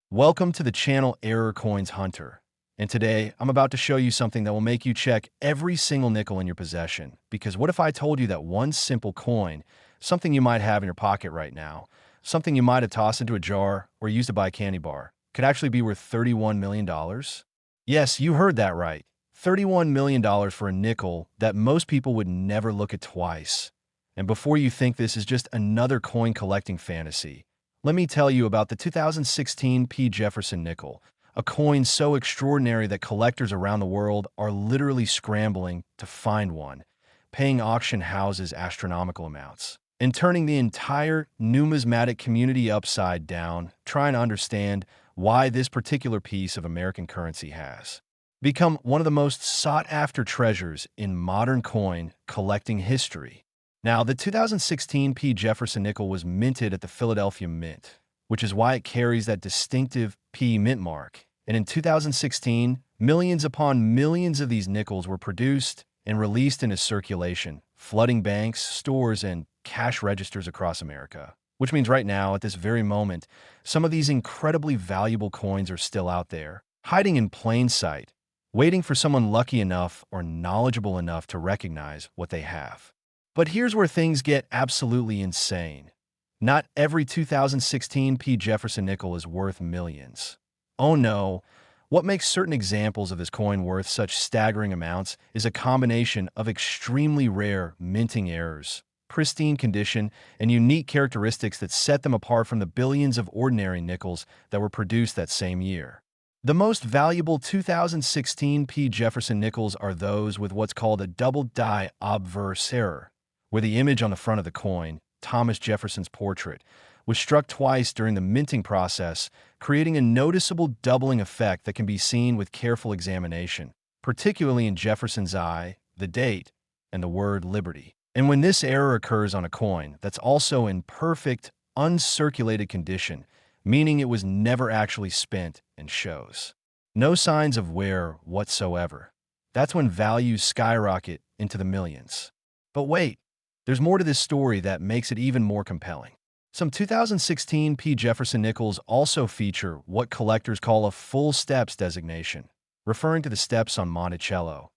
Welcome to the channel Error Coins Hunter. And today, I'm about to show you something that will make you check every single nickel in your possession. Because what if I told you that one simple coin, something you might have in your pocket right now, something you might have tossed into a jar or used to buy a candy bar, could actually be worth $31 million? Yes, you heard that right. $31 million for a nickel that most people would never look at twice. And before you think this is just another coin collecting fantasy, let me tell you about the 2016 Jefferson Nickel, a coin so extraordinary that collectors around the world are literally scrambling to find one, paying auction houses astronomical amounts, and turning the entire numismatic community upside down, trying to understand why this particular piece of American currency has become one of the most sought-after treasures in modern coin collecting history. Now, the 2016 Jefferson Nickel was minted at the Philadelphia Mint, which is why it carries that distinctive P mint mark. And in 2016, millions upon millions of these nickels were produced and released into circulation, flooding banks, stores, and cash registers across America. Which means right now, at this very moment, some of these incredibly valuable coins are still out there, hiding in plain sight, waiting for someone lucky enough or knowledgeable enough to recognize what they have. But here's where things get absolutely insane. Not every 2016 Jefferson nickel is worth millions. Oh no, what makes certain examples of this coin worth such staggering amounts is a combination of extremely rare minting errors, pristine condition, and unique characteristics that set them apart from the billions of ordinary nickels that were produced that same year. The most valuable 2016 Jefferson nickels are those with what's called a double-die obverse error, where the image on the front of the coin, Thomas Jefferson's portrait, was struck twice during the minting process, creating a noticeable doubling effect that can be seen with careful examination, particularly in Jefferson's eye, the date, and the word liberty. And when this error occurs on a coin that's also in perfect, uncirculated condition, meaning it was never actually spent and shows no signs of wear whatsoever, that's when values skyrocket into the millions. But wait, there's more to this story that makes it even more compelling. Some 2016 Jefferson nickels also feature what collectors call a full steps designation, referring to the steps on Monticello,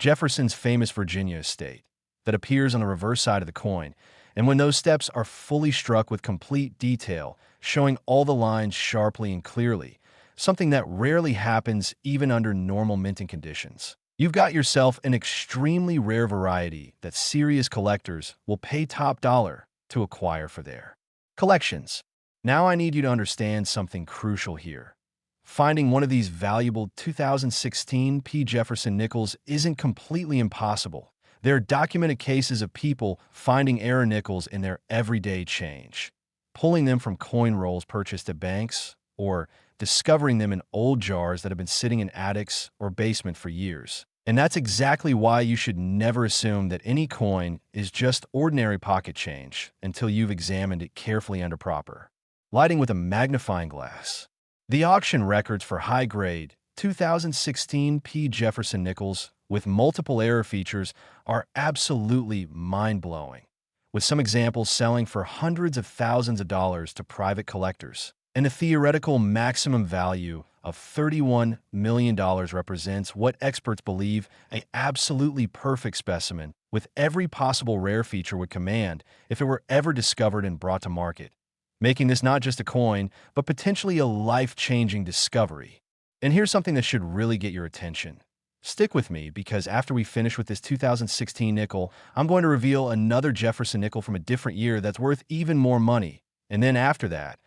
Jefferson's famous Virginia estate, that appears on the reverse side of the coin, and when those steps are fully struck with complete detail, showing all the lines sharply and clearly, something that rarely happens even under normal minting conditions. You've got yourself an extremely rare variety that serious collectors will pay top dollar to acquire for their collections. Now I need you to understand something crucial here. Finding one of these valuable 2016 Jefferson nickels isn't completely impossible. There are documented cases of people finding error nickels in their everyday change, pulling them from coin rolls purchased at banks, or discovering them in old jars that have been sitting in attics or basement for years. And that's exactly why you should never assume that any coin is just ordinary pocket change until you've examined it carefully under proper lighting with a magnifying glass. The auction records for high-grade 2016 Jefferson nickels with multiple error features are absolutely mind-blowing, with some examples selling for hundreds of thousands of dollars to private collectors. And a theoretical maximum value of $31 million represents what experts believe an absolutely perfect specimen with every possible rare feature would command if it were ever discovered and brought to market, making this not just a coin, but potentially a life-changing discovery. And here's something that should really get your attention. Stick with me, because after we finish with this 2016 nickel, I'm going to reveal another Jefferson nickel from a different year that's worth even more money. And then after that,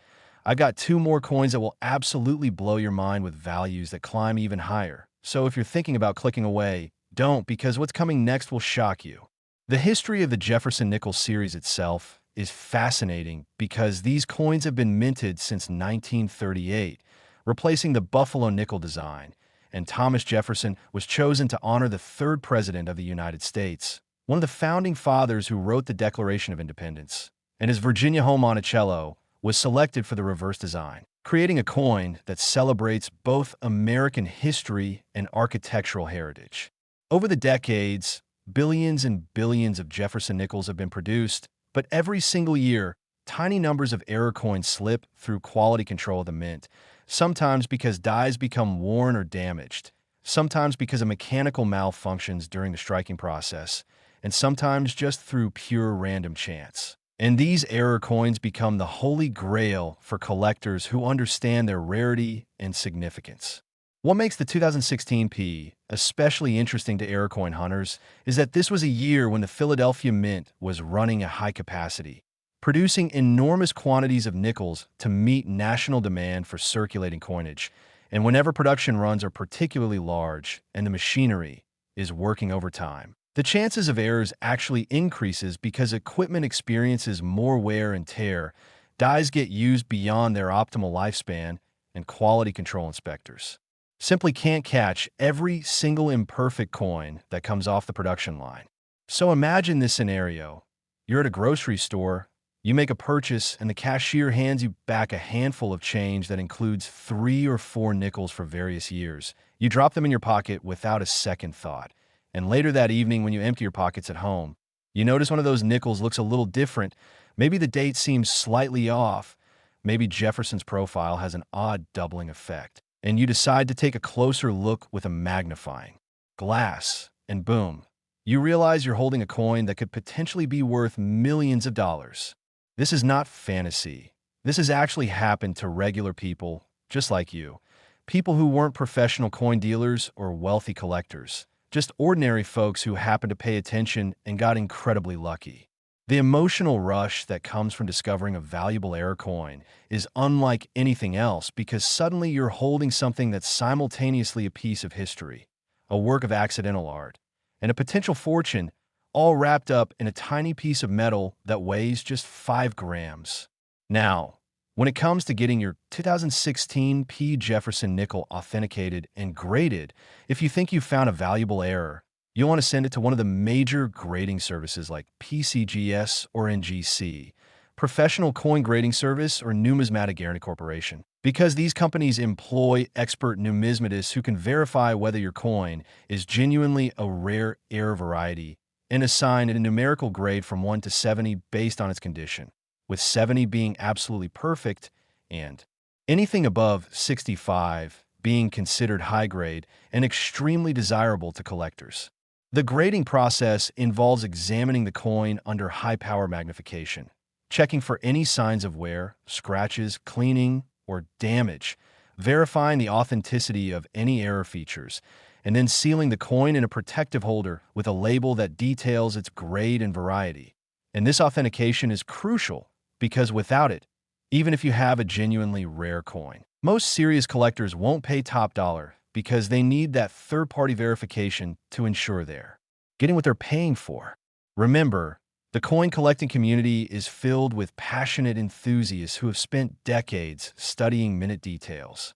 I've got two more coins that will absolutely blow your mind with values that climb even higher. So if you're thinking about clicking away, don't, because what's coming next will shock you. The history of the Jefferson Nickel series itself is fascinating because these coins have been minted since 1938, replacing the Buffalo nickel design, and Thomas Jefferson was chosen to honor the third president of the United States, one of the founding fathers who wrote the Declaration of Independence, and his Virginia home Monticello was selected for the reverse design, creating a coin that celebrates both American history and architectural heritage. Over the decades, billions and billions of Jefferson nickels have been produced, but every single year, tiny numbers of error coins slip through quality control of the mint, sometimes because dies become worn or damaged, sometimes because of mechanical malfunctions during the striking process, and sometimes just through pure random chance. And these error coins become the holy grail for collectors who understand their rarity and significance. What makes the 2016 P especially interesting to error coin hunters is that this was a year when the Philadelphia Mint was running at high capacity, producing enormous quantities of nickels to meet national demand for circulating coinage. And whenever production runs are particularly large and the machinery is working overtime, the chances of errors actually increases because equipment experiences more wear and tear, dies get used beyond their optimal lifespan, and quality control inspectors simply can't catch every single imperfect coin that comes off the production line. So imagine this scenario. You're at a grocery store, you make a purchase, and the cashier hands you back a handful of change that includes 3 or 4 nickels for various years. You drop them in your pocket without a second thought. And later that evening, when you empty your pockets at home, you notice one of those nickels looks a little different. Maybe the date seems slightly off. Maybe Jefferson's profile has an odd doubling effect. And you decide to take a closer look with a magnifying glass, and boom, you realize you're holding a coin that could potentially be worth millions of dollars. This is not fantasy. This has actually happened to regular people, just like you. People who weren't professional coin dealers or wealthy collectors. Just ordinary folks who happened to pay attention and got incredibly lucky. The emotional rush that comes from discovering a valuable error coin is unlike anything else because suddenly you're holding something that's simultaneously a piece of history, a work of accidental art, and a potential fortune, all wrapped up in a tiny piece of metal that weighs just 5 grams. Now, when it comes to getting your 2016 P. Jefferson nickel authenticated and graded, if you think you found a valuable error, you'll want to send it to one of the major grading services like PCGS or NGC, Professional Coin Grading Service, or Numismatic Guarantee Corporation, because these companies employ expert numismatists who can verify whether your coin is genuinely a rare error variety and assign it a numerical grade from 1 to 70 based on its condition, with 70 being absolutely perfect and anything above 65 being considered high grade and extremely desirable to collectors. The grading process involves examining the coin under high-power magnification, checking for any signs of wear, scratches, cleaning, or damage, verifying the authenticity of any error features, and then sealing the coin in a protective holder with a label that details its grade and variety. And this authentication is crucial because without it, even if you have a genuinely rare coin, most serious collectors won't pay top dollar because they need that third-party verification to ensure they're getting what they're paying for. Remember, the coin collecting community is filled with passionate enthusiasts who have spent decades studying minute details,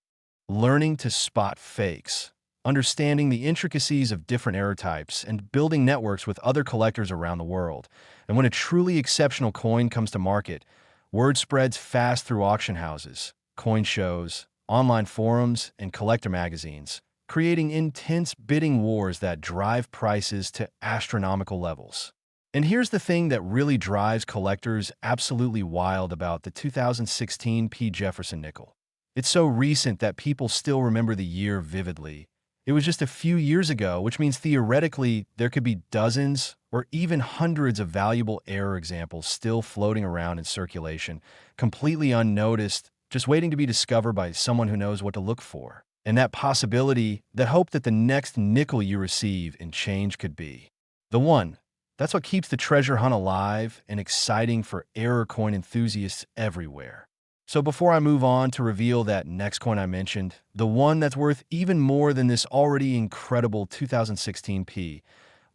learning to spot fakes, understanding the intricacies of different error types, and building networks with other collectors around the world. And when a truly exceptional coin comes to market, word spreads fast through auction houses, coin shows, online forums, and collector magazines, creating intense bidding wars that drive prices to astronomical levels. And here's the thing that really drives collectors absolutely wild about the 2016 P. Jefferson nickel. It's so recent that people still remember the year vividly. It was just a few years ago, which means theoretically there could be dozens or even hundreds of valuable error examples still floating around in circulation, completely unnoticed, just waiting to be discovered by someone who knows what to look for. And that possibility, that hope that the next nickel you receive in change could be the one. That's what keeps the treasure hunt alive and exciting for error coin enthusiasts everywhere. So before I move on to reveal that next coin I mentioned, the one that's worth even more than this already incredible 2016 P,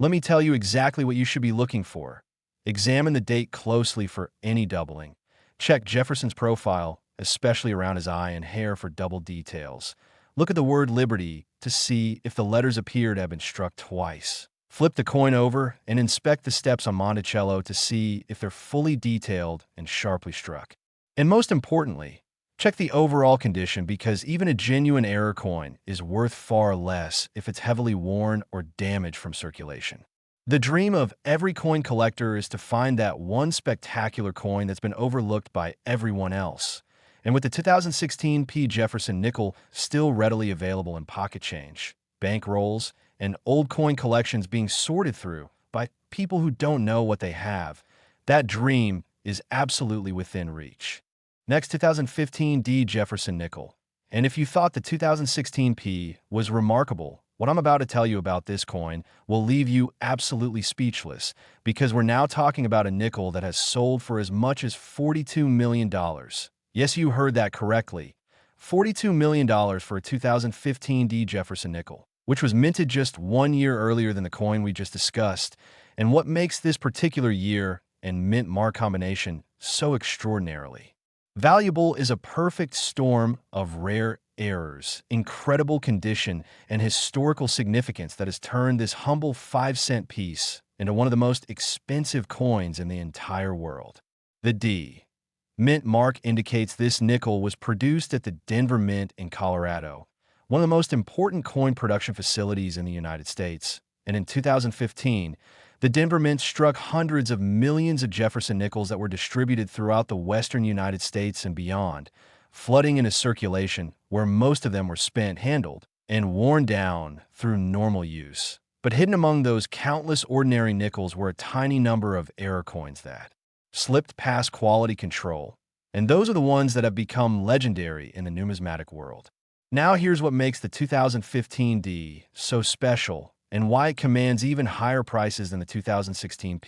let me tell you exactly what you should be looking for. Examine the date closely for any doubling. Check Jefferson's profile, especially around his eye and hair, for double details. Look at the word Liberty to see if the letters appear to have been struck twice. Flip the coin over and inspect the steps on Monticello to see if they're fully detailed and sharply struck. And most importantly, check the overall condition, because even a genuine error coin is worth far less if it's heavily worn or damaged from circulation. The dream of every coin collector is to find that one spectacular coin that's been overlooked by everyone else. And with the 2016 Jefferson nickel still readily available in pocket change, bank rolls, and old coin collections being sorted through by people who don't know what they have, that dream is absolutely within reach. Next, 2015 Jefferson nickel. And if you thought the 2016 was remarkable, what I'm about to tell you about this coin will leave you absolutely speechless, because we're now talking about a nickel that has sold for as much as $42 million. Yes, you heard that correctly. $42 million for a 2015 Jefferson nickel, which was minted just 1 year earlier than the coin we just discussed. And what makes this particular year and mint mark combination so extraordinarily valuable is a perfect storm of rare errors, incredible condition, and historical significance that has turned this humble 5-cent piece into one of the most expensive coins in the entire world. The D mint mark indicates this nickel was produced at the Denver Mint in Colorado, one of the most important coin production facilities in the United States. And in 2015, the Denver Mint struck hundreds of millions of Jefferson nickels that were distributed throughout the western United States and beyond, flooding into circulation where most of them were spent, handled, and worn down through normal use. But hidden among those countless ordinary nickels were a tiny number of error coins that slipped past quality control, and those are the ones that have become legendary in the numismatic world. Now here's what makes the 2015 D so special and why it commands even higher prices than the 2016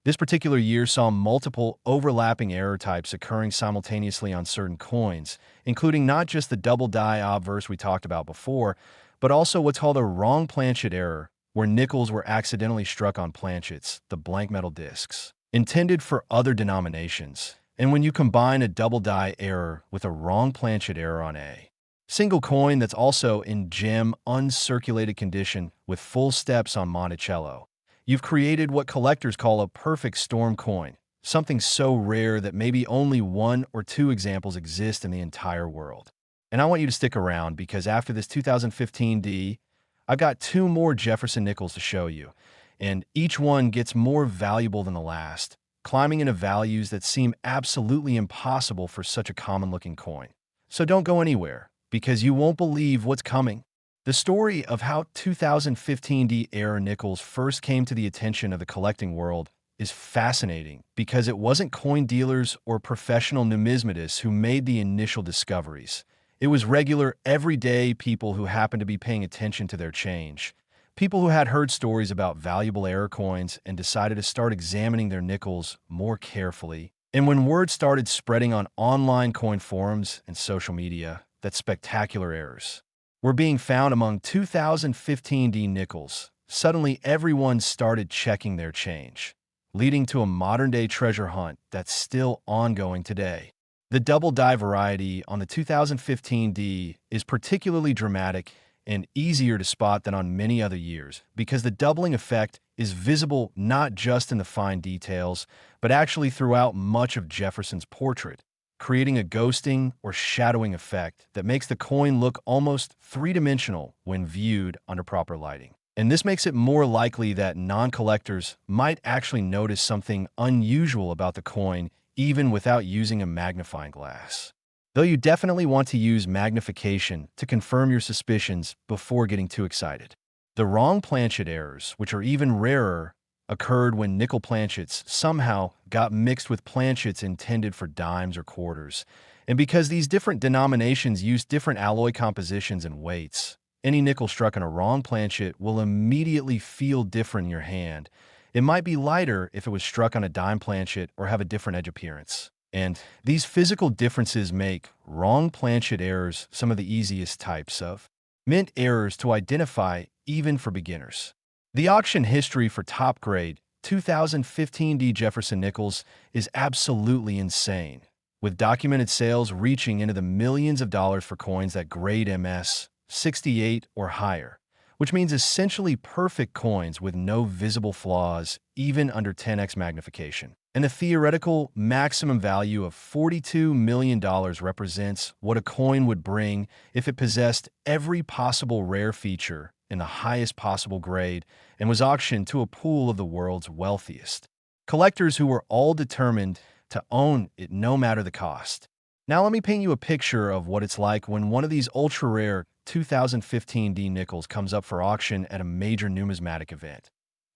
This particular year saw multiple overlapping error types occurring simultaneously on certain coins, including not just the double die obverse we talked about before, but also what's called a wrong planchet error, where nickels were accidentally struck on planchets, the blank metal discs, intended for other denominations. And when you combine a double die error with a wrong planchet error on a single coin that's also in gem uncirculated condition with full steps on Monticello, you've created what collectors call a perfect storm coin, something so rare that maybe only 1 or 2 examples exist in the entire world. And I want you to stick around, because after this 2015 D, I've got 2 more Jefferson nickels to show you, and each one gets more valuable than the last, climbing into values that seem absolutely impossible for such a common-looking coin. So don't go anywhere, because you won't believe what's coming. The story of how 2015 D-era nickels first came to the attention of the collecting world is fascinating, because it wasn't coin dealers or professional numismatists who made the initial discoveries. It was regular, everyday people who happened to be paying attention to their change. People who had heard stories about valuable error coins and decided to start examining their nickels more carefully. And when word started spreading on online coin forums and social media that spectacular errors were being found among 2015 D nickels, suddenly everyone started checking their change, leading to a modern-day treasure hunt that's still ongoing today. The double die variety on the 2015 D is particularly dramatic and easier to spot than on many other years, because the doubling effect is visible not just in the fine details, but actually throughout much of Jefferson's portrait, creating a ghosting or shadowing effect that makes the coin look almost three-dimensional when viewed under proper lighting. And this makes it more likely that non-collectors might actually notice something unusual about the coin even without using a magnifying glass. Though you definitely want to use magnification to confirm your suspicions before getting too excited. The wrong planchet errors, which are even rarer, occurred when nickel planchets somehow got mixed with planchets intended for dimes or quarters. And because these different denominations use different alloy compositions and weights, any nickel struck on a wrong planchet will immediately feel different in your hand. It might be lighter if it was struck on a dime planchet or have a different edge appearance. And these physical differences make wrong planchet errors some of the easiest types of mint errors to identify, even for beginners. The auction history for top-grade 2015 D Jefferson nickels is absolutely insane, with documented sales reaching into the millions of dollars for coins that grade MS 68 or higher, which means essentially perfect coins with no visible flaws, even under 10x magnification. And the theoretical maximum value of $42 million represents what a coin would bring if it possessed every possible rare feature in the highest possible grade and was auctioned to a pool of the world's wealthiest collectors who were all determined to own it no matter the cost. Now let me paint you a picture of what it's like when one of these ultra-rare 2015 D nickels comes up for auction at a major numismatic event.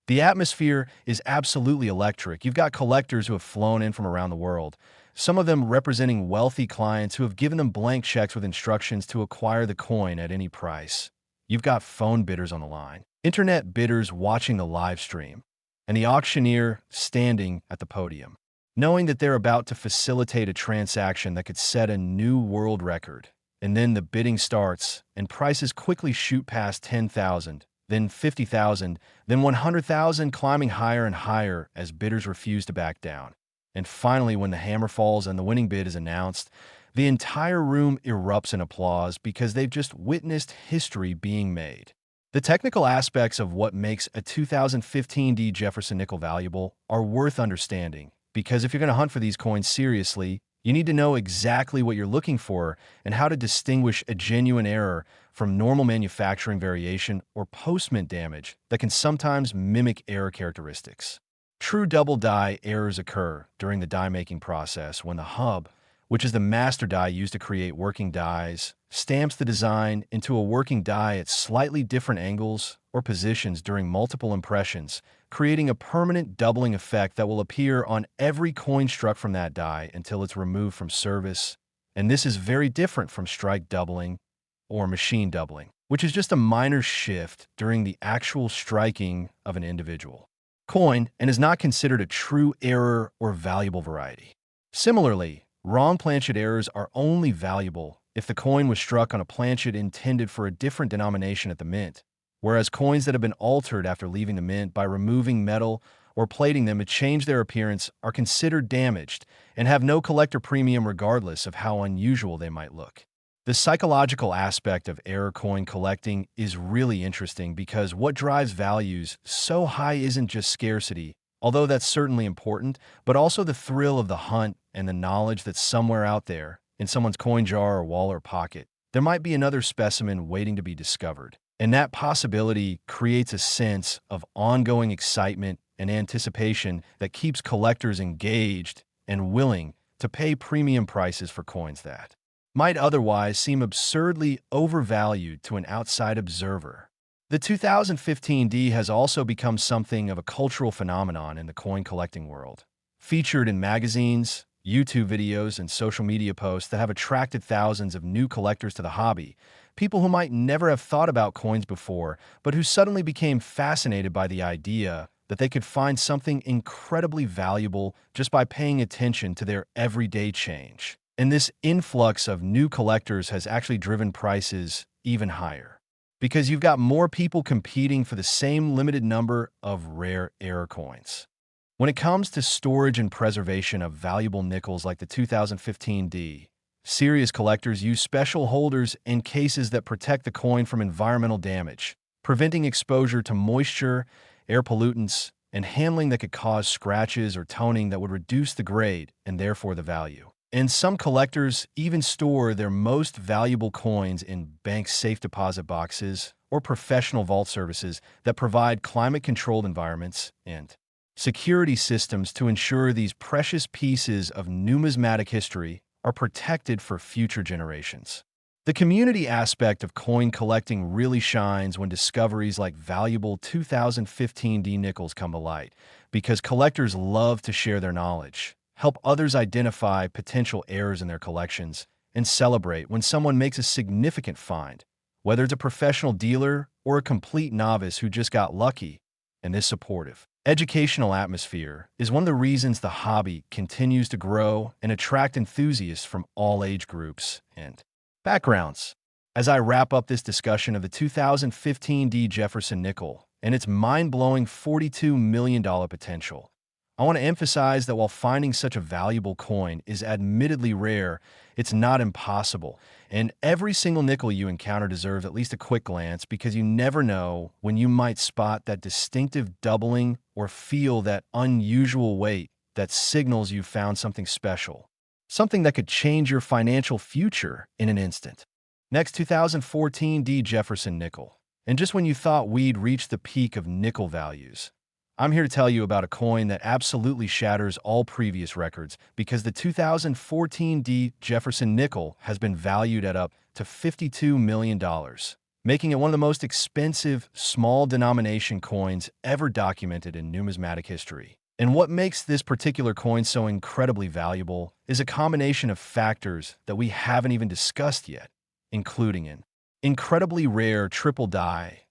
The atmosphere is absolutely electric. You've got collectors who have flown in from around the world, some of them representing wealthy clients who have given them blank checks with instructions to acquire the coin at any price. You've got phone bidders on the line, internet bidders watching the live stream, and the auctioneer standing at the podium, knowing that they're about to facilitate a transaction that could set a new world record. And then the bidding starts, and prices quickly shoot past 10,000, then 50,000, then 100,000, climbing higher and higher as bidders refuse to back down. And finally, when the hammer falls and the winning bid is announced, the entire room erupts in applause because they've just witnessed history being made. The technical aspects of what makes a 2015 D Jefferson nickel valuable are worth understanding, because if you're going to hunt for these coins seriously, you need to know exactly what you're looking for and how to distinguish a genuine error from normal manufacturing variation or post-mint damage that can sometimes mimic error characteristics. True double die errors occur during the die-making process when the hub, which is the master die used to create working dies, stamps the design into a working die at slightly different angles or positions during multiple impressions, creating a permanent doubling effect that will appear on every coin struck from that die until it's removed from service. And this is very different from strike doubling or machine doubling, which is just a minor shift during the actual striking of an individual coin and is not considered a true error or valuable variety. Similarly, wrong planchet errors are only valuable if the coin was struck on a planchet intended for a different denomination at the mint, whereas coins that have been altered after leaving the mint by removing metal or plating them to change their appearance are considered damaged and have no collector premium regardless of how unusual they might look. The psychological aspect of error coin collecting is really interesting because what drives values so high isn't just scarcity, although that's certainly important, but also the thrill of the hunt and the knowledge that somewhere out there, in someone's coin jar or wallet or pocket, there might be another specimen waiting to be discovered. And that possibility creates a sense of ongoing excitement and anticipation that keeps collectors engaged and willing to pay premium prices for coins that might otherwise seem absurdly overvalued to an outside observer. The 2015 D has also become something of a cultural phenomenon in the coin collecting world, featured in magazines, YouTube videos, and social media posts that have attracted thousands of new collectors to the hobby, people who might never have thought about coins before, but who suddenly became fascinated by the idea that they could find something incredibly valuable just by paying attention to their everyday change. And this influx of new collectors has actually driven prices even higher, because you've got more people competing for the same limited number of rare error coins. When it comes to storage and preservation of valuable nickels like the 2015 D, serious collectors use special holders and cases that protect the coin from environmental damage, preventing exposure to moisture, air pollutants, and handling that could cause scratches or toning that would reduce the grade and therefore the value. And some collectors even store their most valuable coins in bank safe deposit boxes or professional vault services that provide climate-controlled environments and security systems to ensure these precious pieces of numismatic history are protected for future generations. The community aspect of coin collecting really shines when discoveries like valuable 2015 D nickels come to light, because collectors love to share their knowledge, help others identify potential errors in their collections, and celebrate when someone makes a significant find, whether it's a professional dealer or a complete novice who just got lucky. And this supportive, educational atmosphere is one of the reasons the hobby continues to grow and attract enthusiasts from all age groups and backgrounds. As I wrap up this discussion of the 2015 D Jefferson nickel and its mind-blowing $42 million potential, I want to emphasize that while finding such a valuable coin is admittedly rare, it's not impossible, and every single nickel you encounter deserves at least a quick glance, because you never know when you might spot that distinctive doubling or feel that unusual weight that signals you found something special, something that could change your financial future in an instant. Next, 2014 D Jefferson nickel. And just when you thought we'd reached the peak of nickel values, I'm here to tell you about a coin that absolutely shatters all previous records because the 2014 Jefferson nickel has been valued at up to $52 million, making it one of the most expensive small denomination coins ever documented in numismatic history. And what makes this particular coin so incredibly valuable is a combination of factors that we haven't even discussed yet, including an incredibly rare triple die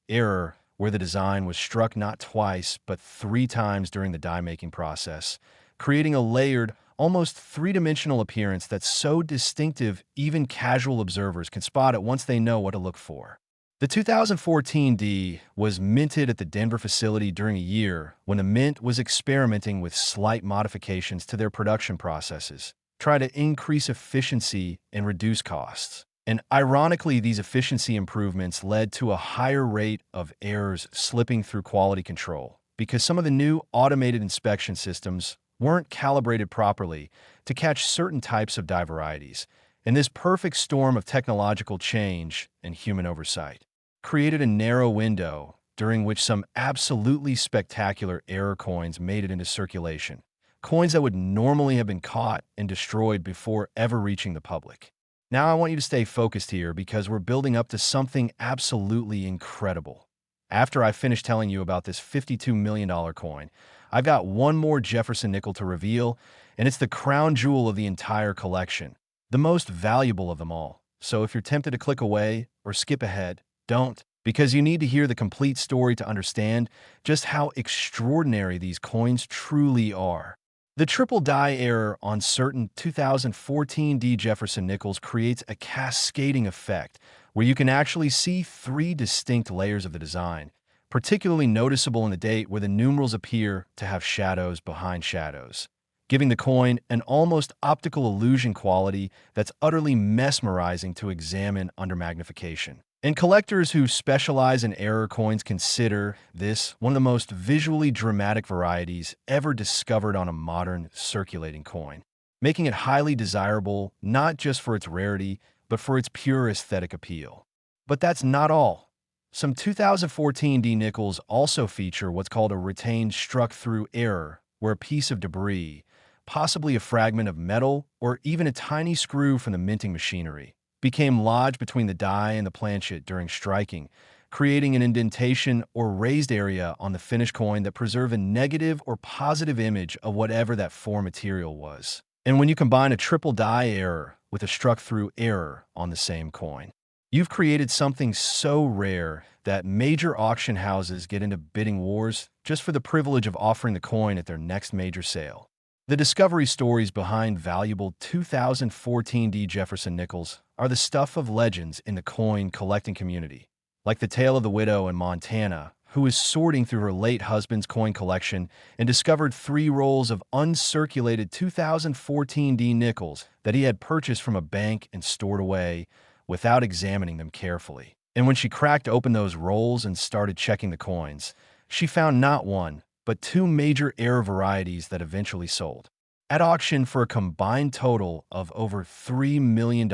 error where the design was struck not twice but 3 times during the die-making process, creating a layered, almost three-dimensional appearance that's so distinctive even casual observers can spot it once they know what to look for. The 2014 D was minted at the Denver facility during a year when the mint was experimenting with slight modifications to their production processes, try to increase efficiency and reduce costs. And ironically, these efficiency improvements led to a higher rate of errors slipping through quality control because some of the new automated inspection systems weren't calibrated properly to catch certain types of die varieties. And this perfect storm of technological change and human oversight created a narrow window during which some absolutely spectacular error coins made it into circulation, coins that would normally have been caught and destroyed before ever reaching the public. Now I want you to stay focused here because we're building up to something absolutely incredible. After I finish telling you about this $52 million coin, I've got one more Jefferson nickel to reveal, and it's the crown jewel of the entire collection, the most valuable of them all. So if you're tempted to click away or skip ahead, don't, because you need to hear the complete story to understand just how extraordinary these coins truly are. The triple die error on certain 2014 D Jefferson nickels creates a cascading effect where you can actually see 3 distinct layers of the design, particularly noticeable in the date where the numerals appear to have shadows behind shadows, giving the coin an almost optical illusion quality that's utterly mesmerizing to examine under magnification. And collectors who specialize in error coins consider this one of the most visually dramatic varieties ever discovered on a modern circulating coin, making it highly desirable not just for its rarity, but for its pure aesthetic appeal. But that's not all. Some 2014 D nickels also feature what's called a retained struck-through error, where a piece of debris, possibly a fragment of metal or even a tiny screw from the minting machinery, became lodged between the die and the planchet during striking, creating an indentation or raised area on the finished coin that preserve a negative or positive image of whatever that foreign material was. And when you combine a triple die error with a struck-through error on the same coin, you've created something so rare that major auction houses get into bidding wars just for the privilege of offering the coin at their next major sale. The discovery stories behind valuable 2014 D Jefferson nickels are the stuff of legends in the coin collecting community, like the tale of the widow in Montana who was sorting through her late husband's coin collection and discovered 3 rolls of uncirculated 2014 D nickels that he had purchased from a bank and stored away without examining them carefully. And when she cracked open those rolls and started checking the coins, she found not one, but 2 major error varieties that eventually sold at auction for a combined total of over $3 million,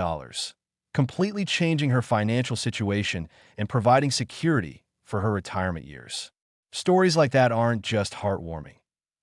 completely changing her financial situation and providing security for her retirement years. Stories like that aren't just heartwarming.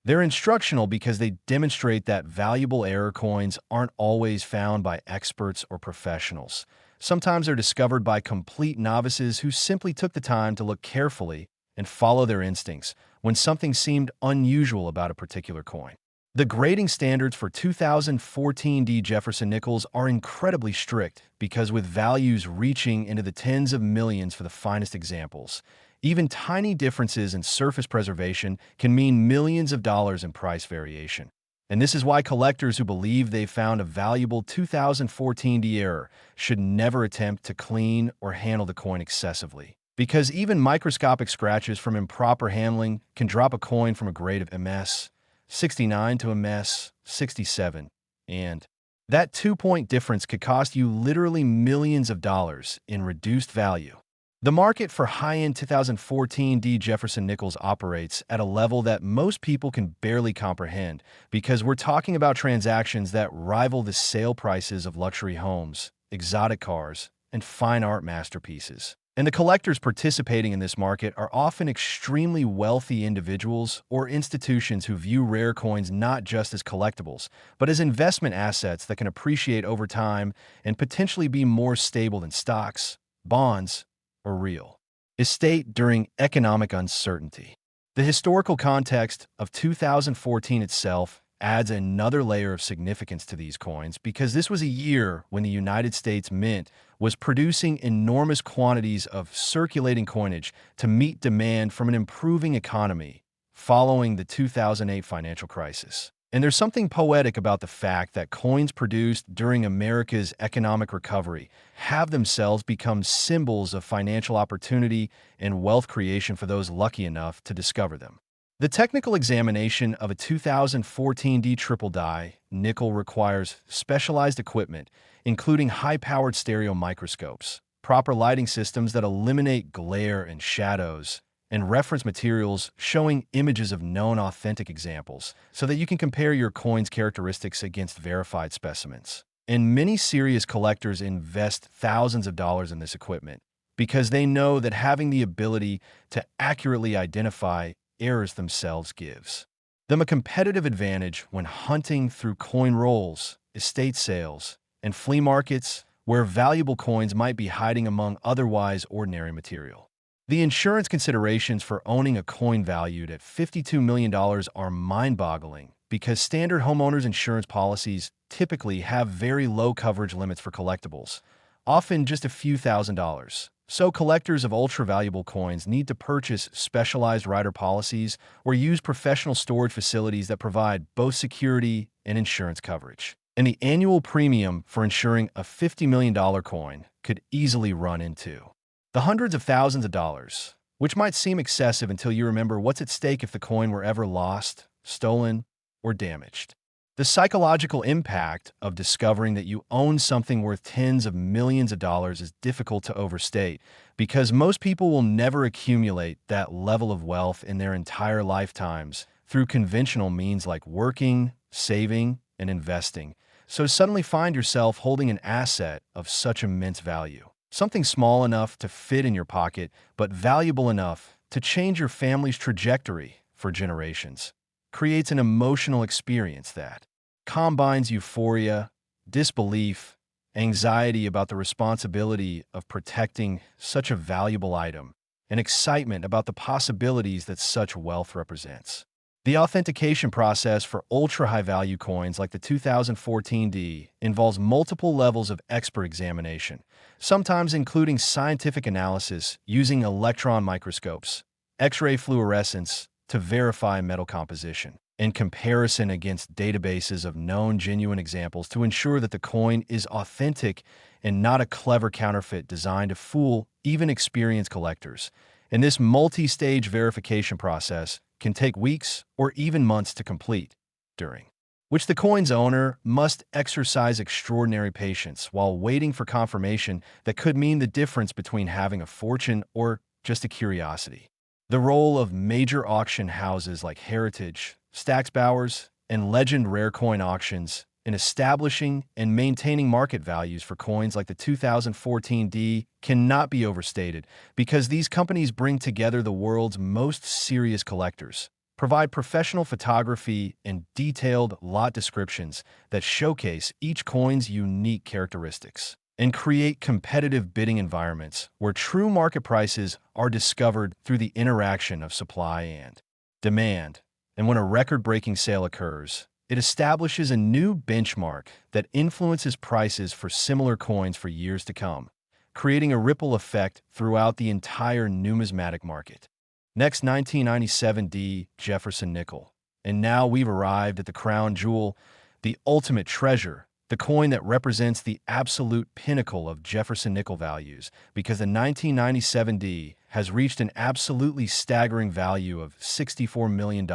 They're instructional because they demonstrate that valuable error coins aren't always found by experts or professionals. Sometimes they're discovered by complete novices who simply took the time to look carefully and follow their instincts when something seemed unusual about a particular coin. The grading standards for 2014 D Jefferson nickels are incredibly strict because with values reaching into the tens of millions for the finest examples, even tiny differences in surface preservation can mean millions of dollars in price variation. And this is why collectors who believe they've found a valuable 2014 D error should never attempt to clean or handle the coin excessively. Because even microscopic scratches from improper handling can drop a coin from a grade of MS 69 to MS 67, and that 2-point difference could cost you literally millions of dollars in reduced value. The market for high-end 2014 D Jefferson nickels operates at a level that most people can barely comprehend because we're talking about transactions that rival the sale prices of luxury homes, exotic cars, and fine art masterpieces. And the collectors participating in this market are often extremely wealthy individuals or institutions who view rare coins not just as collectibles, but as investment assets that can appreciate over time and potentially be more stable than stocks, bonds, or real estate during economic uncertainty. The historical context of 2014 itself adds another layer of significance to these coins because this was a year when the United States Mint was producing enormous quantities of circulating coinage to meet demand from an improving economy following the 2008 financial crisis. And there's something poetic about the fact that coins produced during America's economic recovery have themselves become symbols of financial opportunity and wealth creation for those lucky enough to discover them. The technical examination of a 2014 D triple die nickel requires specialized equipment, including high-powered stereo microscopes, proper lighting systems that eliminate glare and shadows, and reference materials showing images of known authentic examples so that you can compare your coin's characteristics against verified specimens. And many serious collectors invest thousands of dollars in this equipment because they know that having the ability to accurately identify errors themselves gives them a competitive advantage when hunting through coin rolls, estate sales, and flea markets where valuable coins might be hiding among otherwise ordinary material. The insurance considerations for owning a coin valued at $52 million are mind-boggling because standard homeowners insurance policies typically have very low coverage limits for collectibles, often just a few $1,000s. So collectors of ultra-valuable coins need to purchase specialized rider policies or use professional storage facilities that provide both security and insurance coverage. And the annual premium for insuring a $50 million coin could easily run into the hundreds of thousands of dollars, which might seem excessive until you remember what's at stake if the coin were ever lost, stolen, or damaged. The psychological impact of discovering that you own something worth tens of millions of dollars is difficult to overstate because most people will never accumulate that level of wealth in their entire lifetimes through conventional means like working, saving, and investing. So suddenly find yourself holding an asset of such immense value. Something small enough to fit in your pocket, but valuable enough to change your family's trajectory for generations, creates an emotional experience that combines euphoria, disbelief, anxiety about the responsibility of protecting such a valuable item, and excitement about the possibilities that such wealth represents. The authentication process for ultra-high-value coins like the 2014 D involves multiple levels of expert examination, sometimes including scientific analysis using electron microscopes, X-ray fluorescence to verify metal composition, and comparison against databases of known genuine examples to ensure that the coin is authentic and not a clever counterfeit designed to fool even experienced collectors. And this multi-stage verification process can take weeks or even months to complete, during which the coin's owner must exercise extraordinary patience while waiting for confirmation that could mean the difference between having a fortune or just a curiosity. The role of major auction houses like Heritage, Stack's Bowers, and Legend Rare Coin Auctions in establishing and maintaining market values for coins like the 2014 D cannot be overstated because these companies bring together the world's most serious collectors, provide professional photography and detailed lot descriptions that showcase each coin's unique characteristics, and create competitive bidding environments where true market prices are discovered through the interaction of supply and demand. And when a record-breaking sale occurs, it establishes a new benchmark that influences prices for similar coins for years to come, creating a ripple effect throughout the entire numismatic market. Next, 1997 D Jefferson Nickel. And now we've arrived at the crown jewel, the ultimate treasure, the coin that represents the absolute pinnacle of Jefferson nickel values, because the 1997 D has reached an absolutely staggering value of $64 million.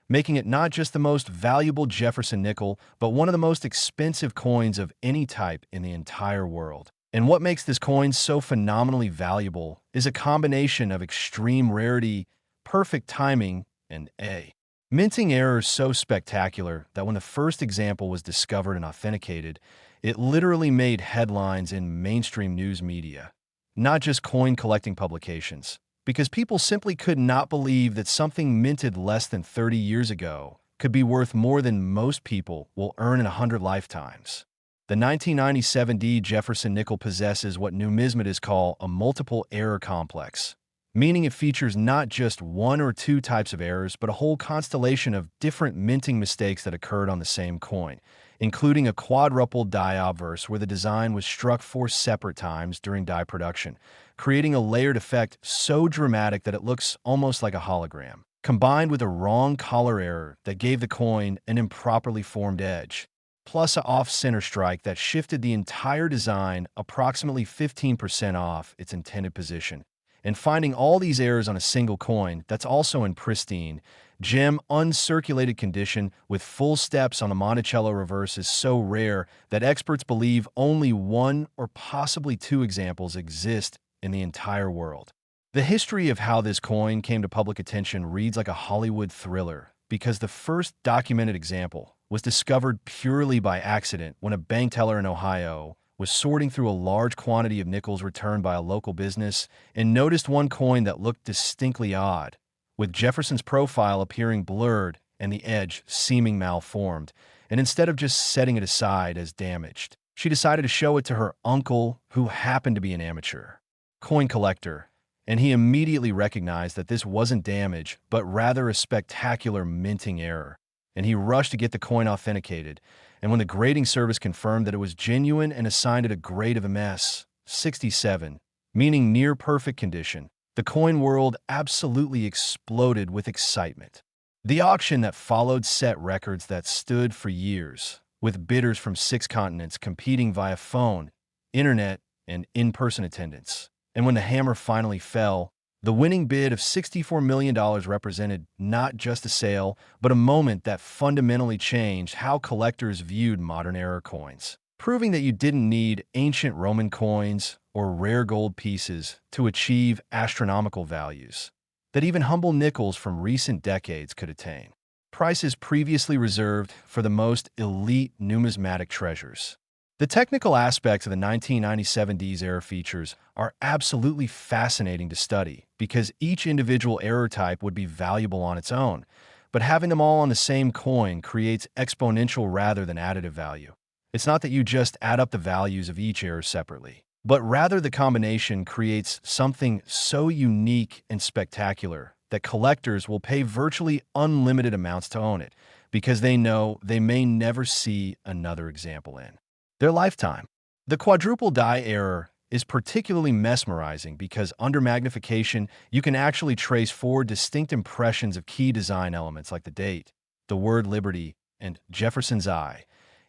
Making it not just the most valuable Jefferson nickel, but one of the most expensive coins of any type in the entire world. And what makes this coin so phenomenally valuable is a combination of extreme rarity, perfect timing, and a minting error so spectacular that when the first example was discovered and authenticated, it literally made headlines in mainstream news media. not just coin collecting publications, because people simply could not believe that something minted less than 30 years ago could be worth more than most people will earn in 100 lifetimes. The 1997 D Jefferson Nickel possesses what numismatists call a multiple error complex, meaning it features not just one or two types of errors, but a whole constellation of different minting mistakes that occurred on the same coin, including a quadrupled die obverse where the design was struck 4 separate times during die production, creating a layered effect so dramatic that it looks almost like a hologram, combined with a wrong collar error that gave the coin an improperly formed edge, plus an off-center strike that shifted the entire design approximately 15% off its intended position. And finding all these errors on a single coin that's also in pristine, gem, uncirculated condition with full steps on a Monticello reverse is so rare that experts believe only one or possibly two examples exist in the entire world. The history of how this coin came to public attention reads like a Hollywood thriller, because the first documented example was discovered purely by accident when a bank teller in Ohio was sorting through a large quantity of nickels returned by a local business and noticed one coin that looked distinctly odd, with Jefferson's profile appearing blurred and the edge seeming malformed. And instead of just setting it aside as damaged, she decided to show it to her uncle, who happened to be an amateur coin collector, and he immediately recognized that this wasn't damage, but rather a spectacular minting error. And he rushed to get the coin authenticated, and when the grading service confirmed that it was genuine and assigned it a grade of MS 67, meaning near perfect condition, the coin world absolutely exploded with excitement. The auction that followed set records that stood for years, with bidders from 6 continents competing via phone, internet, and in-person attendance. And when the hammer finally fell, the winning bid of $64 million represented not just a sale, but a moment that fundamentally changed how collectors viewed modern-era coins, proving that you didn't need ancient Roman coins or rare gold pieces to achieve astronomical values that even humble nickels from recent decades could attain. Prices previously reserved for the most elite numismatic treasures. The technical aspects of the 1997 D's error features are absolutely fascinating to study because each individual error type would be valuable on its own, but having them all on the same coin creates exponential rather than additive value. It's not that you just add up the values of each error separately, but rather the combination creates something so unique and spectacular that collectors will pay virtually unlimited amounts to own it because they know they may never see another example in their lifetime. The quadruple die error is particularly mesmerizing because under magnification, you can actually trace 4 distinct impressions of key design elements like the date, the word liberty, and Jefferson's eye,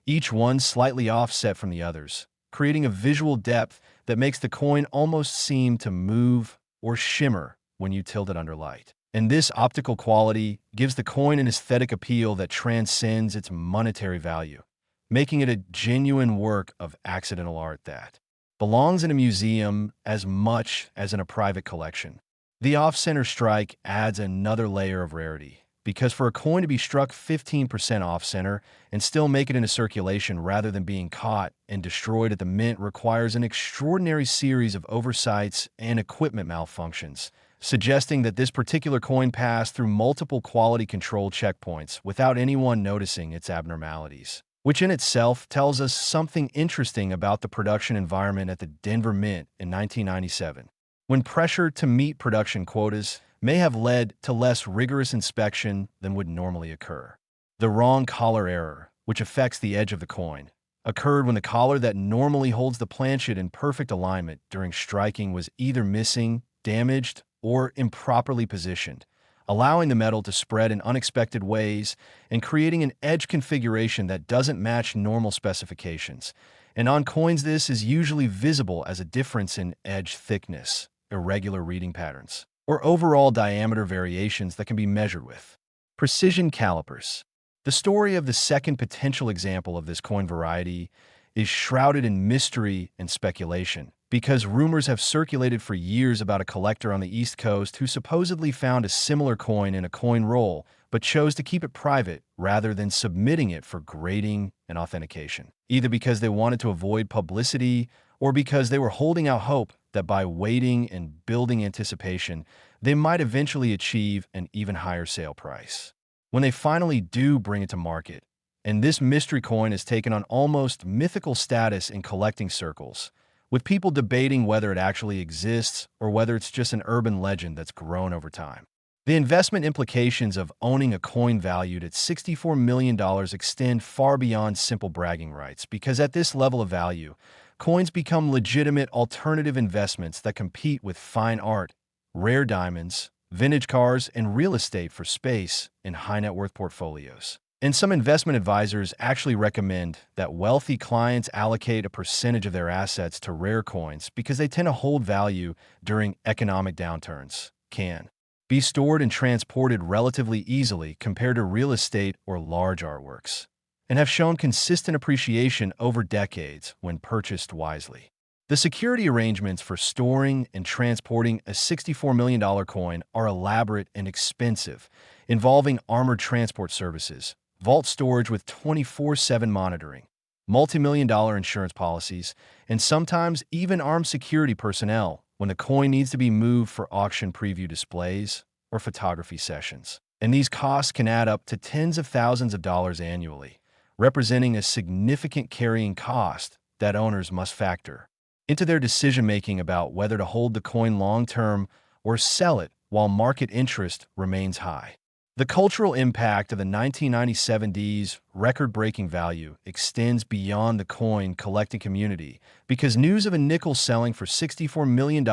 each one slightly offset from the others, creating a visual depth that makes the coin almost seem to move or shimmer when you tilt it under light. And this optical quality gives the coin an aesthetic appeal that transcends its monetary value, making it a genuine work of accidental art that belongs in a museum as much as in a private collection. The off-center strike adds another layer of rarity, because for a coin to be struck 15% off-center and still make it into circulation rather than being caught and destroyed at the mint requires an extraordinary series of oversights and equipment malfunctions, suggesting that this particular coin passed through multiple quality control checkpoints without anyone noticing its abnormalities, which in itself tells us something interesting about the production environment at the Denver Mint in 1997, when pressure to meet production quotas may have led to less rigorous inspection than would normally occur. The wrong collar error, which affects the edge of the coin, occurred when the collar that normally holds the planchet in perfect alignment during striking was either missing, damaged, or improperly positioned, allowing the metal to spread in unexpected ways and creating an edge configuration that doesn't match normal specifications. And on coins, this is usually visible as a difference in edge thickness, irregular reading patterns, or overall diameter variations that can be measured with precision calipers. The story of the second potential example of this coin variety is shrouded in mystery and speculation, because rumors have circulated for years about a collector on the East Coast who supposedly found a similar coin in a coin roll, but chose to keep it private rather than submitting it for grading and authentication, either because they wanted to avoid publicity or because they were holding out hope that by waiting and building anticipation, they might eventually achieve an even higher sale price. When they finally do bring it to market, and this mystery coin has taken on almost mythical status in collecting circles, with people debating whether it actually exists or whether it's just an urban legend that's grown over time. The investment implications of owning a coin valued at $64 million extend far beyond simple bragging rights, because at this level of value, coins become legitimate alternative investments that compete with fine art, rare diamonds, vintage cars, and real estate for space in high-net-worth portfolios. And some investment advisors actually recommend that wealthy clients allocate a percentage of their assets to rare coins because they tend to hold value during economic downturns, can be stored and transported relatively easily compared to real estate or large artworks, and have shown consistent appreciation over decades when purchased wisely. The security arrangements for storing and transporting a $64 million coin are elaborate and expensive, involving armored transport services, vault storage with 24/7 monitoring, multi-million-dollar insurance policies, and sometimes even armed security personnel when the coin needs to be moved for auction preview displays or photography sessions. And these costs can add up to tens of thousands of dollars annually, representing a significant carrying cost that owners must factor into their decision-making about whether to hold the coin long-term or sell it while market interest remains high. The cultural impact of the 1997's record-breaking value extends beyond the coin collecting community, because news of a nickel selling for $64 million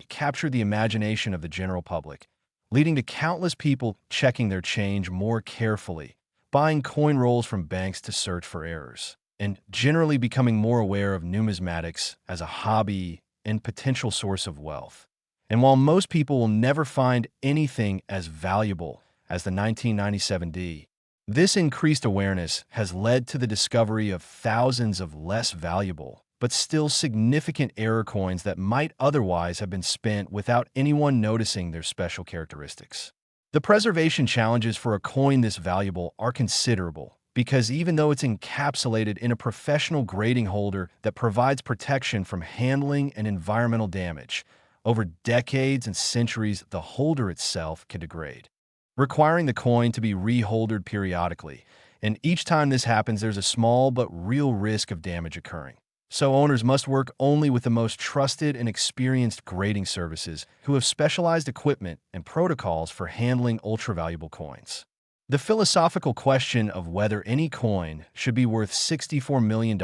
captured the imagination of the general public, leading to countless people checking their change more carefully, buying coin rolls from banks to search for errors, and generally becoming more aware of numismatics as a hobby and potential source of wealth. And while most people will never find anything as valuable as the 1997, this increased awareness has led to the discovery of thousands of less valuable, but still significant error coins that might otherwise have been spent without anyone noticing their special characteristics. The preservation challenges for a coin this valuable are considerable, because even though it's encapsulated in a professional grading holder that provides protection from handling and environmental damage, over decades and centuries the holder itself can degrade, requiring the coin to be reholdered periodically, and each time this happens there's a small but real risk of damage occurring. So owners must work only with the most trusted and experienced grading services who have specialized equipment and protocols for handling ultra-valuable coins. The philosophical question of whether any coin should be worth $64 million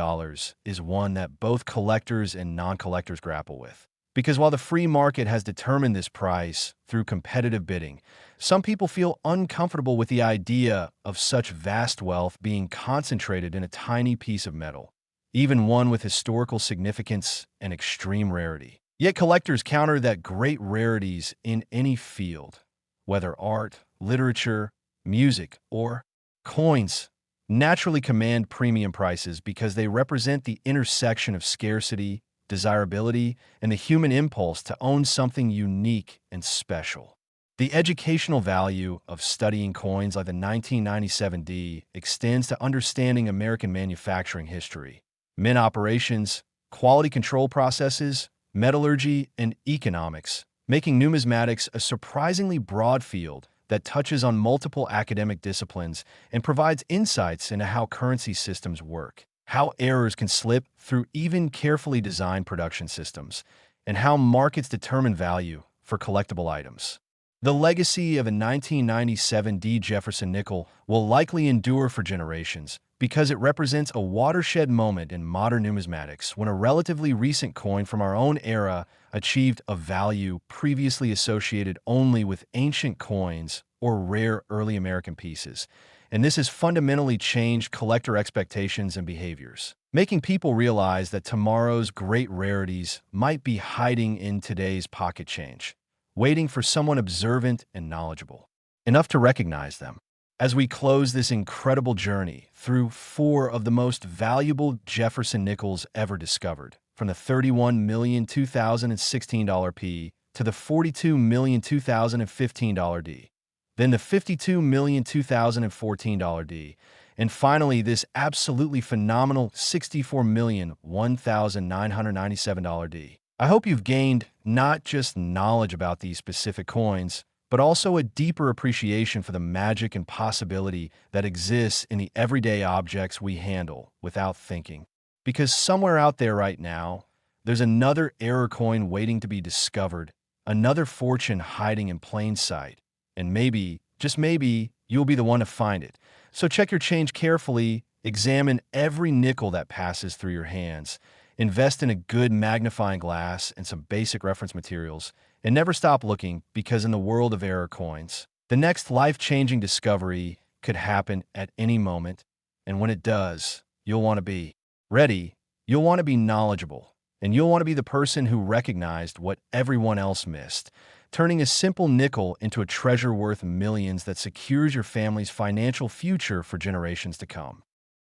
is one that both collectors and non-collectors grapple with. Because while the free market has determined this price through competitive bidding, some people feel uncomfortable with the idea of such vast wealth being concentrated in a tiny piece of metal, even one with historical significance and extreme rarity. Yet collectors counter that great rarities in any field, whether art, literature, music, or coins, naturally command premium prices because they represent the intersection of scarcity, desirability, and the human impulse to own something unique and special. The educational value of studying coins like the 1997 extends to understanding American manufacturing history, mint operations, quality control processes, metallurgy, and economics, making numismatics a surprisingly broad field that touches on multiple academic disciplines and provides insights into how currency systems work, how errors can slip through even carefully designed production systems, and how markets determine value for collectible items. The legacy of a 1997 Jefferson Nickel will likely endure for generations because it represents a watershed moment in modern numismatics when a relatively recent coin from our own era achieved a value previously associated only with ancient coins or rare early American pieces. And this has fundamentally changed collector expectations and behaviors, making people realize that tomorrow's great rarities might be hiding in today's pocket change, waiting for someone observant and knowledgeable enough to recognize them. As we close this incredible journey through 4 of the most valuable Jefferson Nickels ever discovered, from the $31 million 2016 P to the $42 million 2015 D, then the $52 million 2014 D, and finally this absolutely phenomenal $64 million 1997 D. I hope you've gained not just knowledge about these specific coins, but also a deeper appreciation for the magic and possibility that exists in the everyday objects we handle without thinking. Because somewhere out there right now, there's another error coin waiting to be discovered, another fortune hiding in plain sight, and maybe, just maybe, you'll be the one to find it. So check your change carefully, examine every nickel that passes through your hands, invest in a good magnifying glass and some basic reference materials, and never stop looking, because in the world of error coins, the next life-changing discovery could happen at any moment, and when it does, you'll want to be ready, you'll want to be knowledgeable, and you'll want to be the person who recognized what everyone else missed, turning a simple nickel into a treasure worth millions that secures your family's financial future for generations to come.